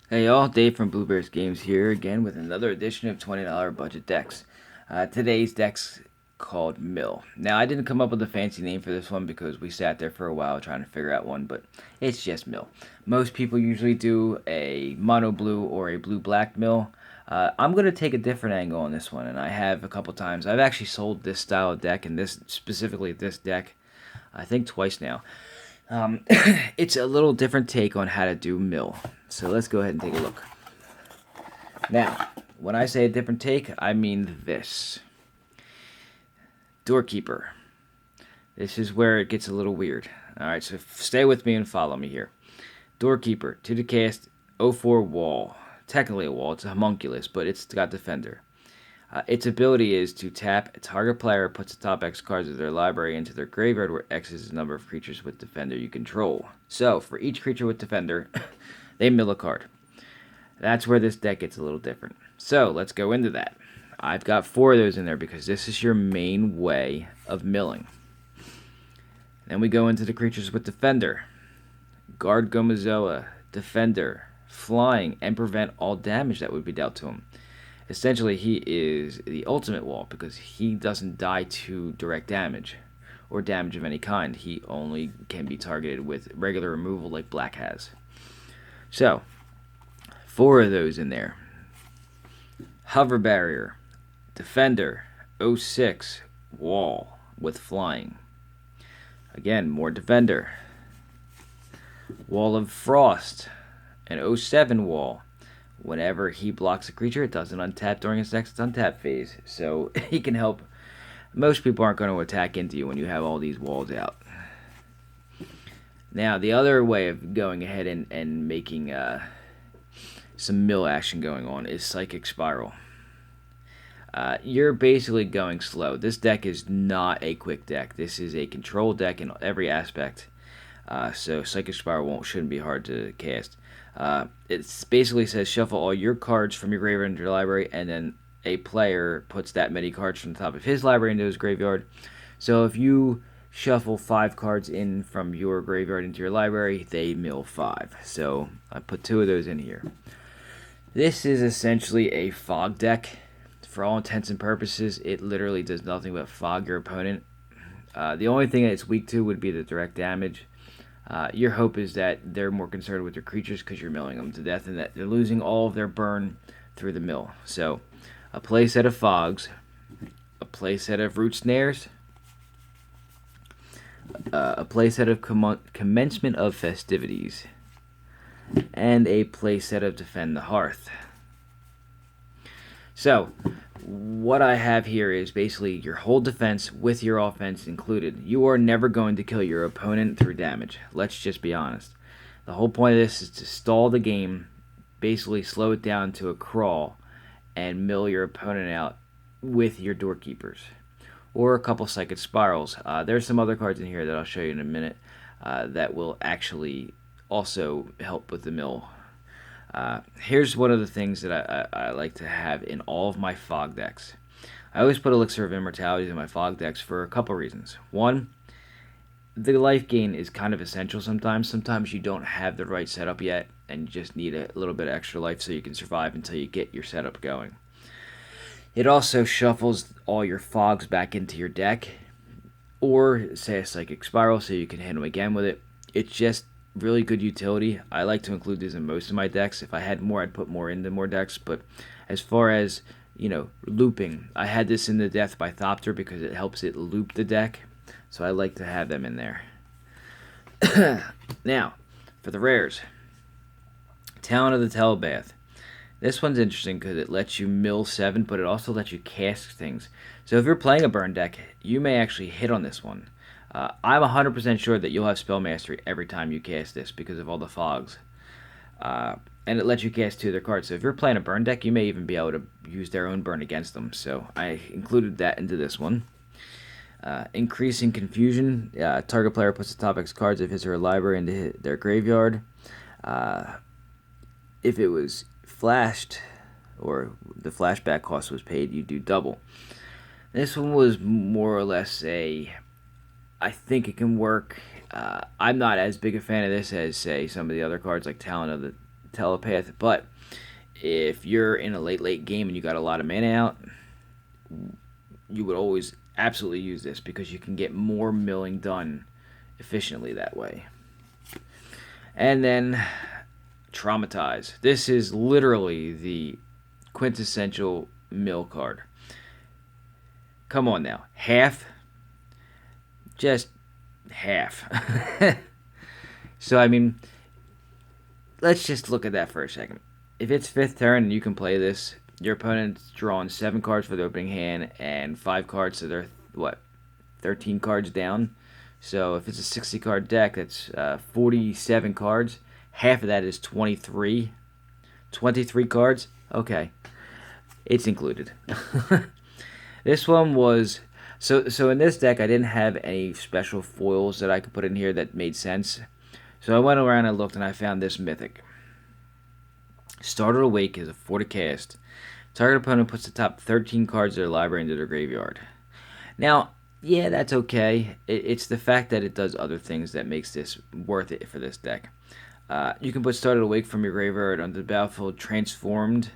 Hey y'all, Dave from Blue Bears Games here again with another edition of $20 budget decks. Today's deck's called Mill. Now, I didn't come up with a fancy name for this one because we sat there for a while trying to figure out one, but it's just Mill. Most people usually do a mono blue or a blue black Mill. I'm going to take a different angle on this one, and I have a couple times. I've actually sold this style of deck, and specifically this deck, I think twice now. It's a little different take on how to do Mill. So let's go ahead and take a look. Now, when I say a different take, I mean this. Doorkeeper. This is where it gets a little weird. Alright, so stay with me and follow me here. Doorkeeper, to the cast, 04 wall. Technically a wall, it's a homunculus, but it's got defender. Its ability is to tap a target player puts the top X cards of their library into their graveyard, where X is the number of creatures with defender you control. So, for each creature with defender, they mill a card. That's where this deck gets a little different. So, let's go into that. I've got 4 of those in there because this is your main way of milling. Then we go into the creatures with defender. Guard Gomazoa, defender, flying, and prevent all damage that would be dealt to him. Essentially, he is the ultimate wall because he doesn't die to direct damage or damage of any kind. He only can be targeted with regular removal like black has. So, 4 of those in there. Hover barrier, defender, 06, wall with flying. Again, more defender. Wall of frost, an 07 wall. Whenever he blocks a creature, it doesn't untap during his next untap phase. So he can help. Most people aren't going to attack into you when you have all these walls out. Now, the other way of going ahead and making some mill action going on is Psychic Spiral. You're basically going slow. This deck is not a quick deck. This is a control deck in every aspect. So Psychic Spiral shouldn't be hard to cast. It basically says shuffle all your cards from your graveyard into your library, and then a player puts that many cards from the top of his library into his graveyard. So if you shuffle 5 cards in from your graveyard into your library, they mill 5. So I put 2 of those in here. This is essentially a fog deck. For all intents and purposes, it literally does nothing but fog your opponent. The only thing that it's weak to would be the direct damage. Your hope is that they're more concerned with their creatures because you're milling them to death and that they're losing all of their burn through the mill. So, a playset of fogs, a playset of root snares, a playset of commencement of festivities, and a playset of defend the hearth. So, what I have here is basically your whole defense with your offense included. You are never going to kill your opponent through damage. Let's just be honest. The whole point of this is to stall the game, basically slow it down to a crawl, and mill your opponent out with your doorkeepers. Or a couple Psychic Spirals. There's some other cards in here that I'll show you in a minute that will actually also help with the mill. Here's one of the things that I like to have in all of my fog decks. I always put Elixir of Immortality in my fog decks for a couple reasons. One, the life gain is kind of essential sometimes. Sometimes you don't have the right setup yet, and you just need a little bit of extra life so you can survive until you get your setup going. It also shuffles all your fogs back into your deck, or say a Psychic Spiral so you can hit them again with it. It's just really good utility. I like to include these in most of my decks. If I had more, I'd put more into more decks. But as far as, looping, I had this in the Death by Thopter because it helps it loop the deck. So I like to have them in there. Now, for the rares. Talent of the Telepath. This one's interesting because it lets you mill 7, but it also lets you cast things. So if you're playing a burn deck, you may actually hit on this one. I'm 100% sure that you'll have Spell Mastery every time you cast this because of all the fogs. And it lets you cast 2 of their cards. So if you're playing a burn deck, you may even be able to use their own burn against them. So I included that into this one. Increasing Confusion. Target player puts the top X cards of his or her library into their graveyard. If it was flashed or the flashback cost was paid, you do double. This one was more or less I think it can work. I'm not as big a fan of this as, say, some of the other cards like Talent of the telepath. But if you're in a late game and you got a lot of mana out, you would always absolutely use this because you can get more milling done efficiently that way. And then Traumatize. This is literally the quintessential mill card. Come on now. Half? Just half. So, I mean, let's just look at that for a second. If it's 5th turn and you can play this, your opponent's drawing 7 cards for the opening hand and 5 cards, so they're, 13 cards down. So if it's a 60 card deck, that's 47 cards. Half of that is 23. 23 cards? Okay. It's included. This one was... So in this deck, I didn't have any special foils that I could put in here that made sense. So I went around and looked, and I found this mythic. Startled Awake is a 4 to cast. Target opponent puts the top 13 cards of their library into their graveyard. Now, yeah, that's okay. It's the fact that it does other things that makes this worth it for this deck. You can put Startled Awake from your graveyard onto the battlefield transformed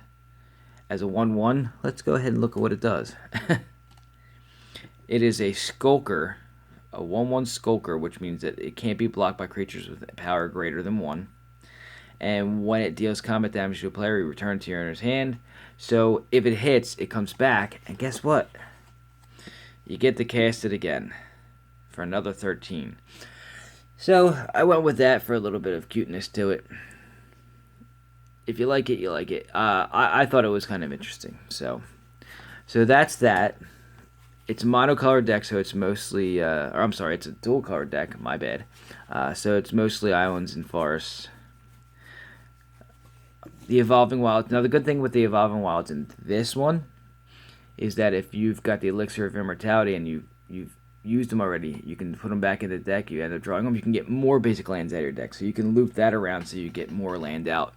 as a 1/1. Let's go ahead and look at what it does. It is a Skulker, a 1/1 Skulker, which means that it can't be blocked by creatures with power greater than 1. And when it deals combat damage to a player, you return it to your owner's hand. So if it hits, it comes back, and guess what? You get to cast it again for another 13. So I went with that for a little bit of cuteness to it. If you like it, you like it. I thought it was kind of interesting. So that's that. It's a monocolored deck, so it's mostly, it's a dual colored deck, my bad. So it's mostly islands and forests. The Evolving Wilds. Now, the good thing with the Evolving Wilds in this one is that if you've got the Elixir of Immortality and you've used them already, you can put them back in the deck, you end up drawing them, you can get more basic lands out of your deck. So you can loop that around so you get more land out.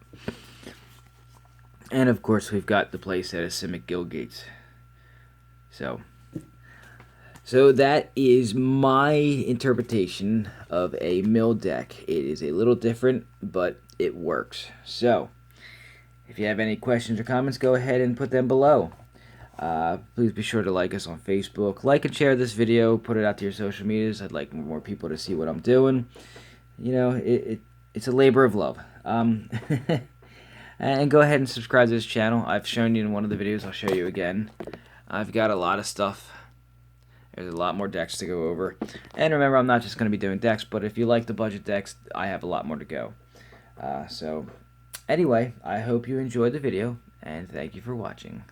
And, of course, we've got the playset of Simic Guildgates. So that is my interpretation of a mill deck. It is a little different, but it works. So, if you have any questions or comments, go ahead and put them below. Please be sure to like us on Facebook. Like and share this video. Put it out to your social medias. I'd like more people to see what I'm doing. You know, it's a labor of love. And go ahead and subscribe to this channel. I've shown you in one of the videos. I'll show you again. I've got a lot of stuff. There's a lot more decks to go over. And remember, I'm not just going to be doing decks, but if you like the budget decks, I have a lot more to go. So, anyway, I hope you enjoyed the video, and thank you for watching.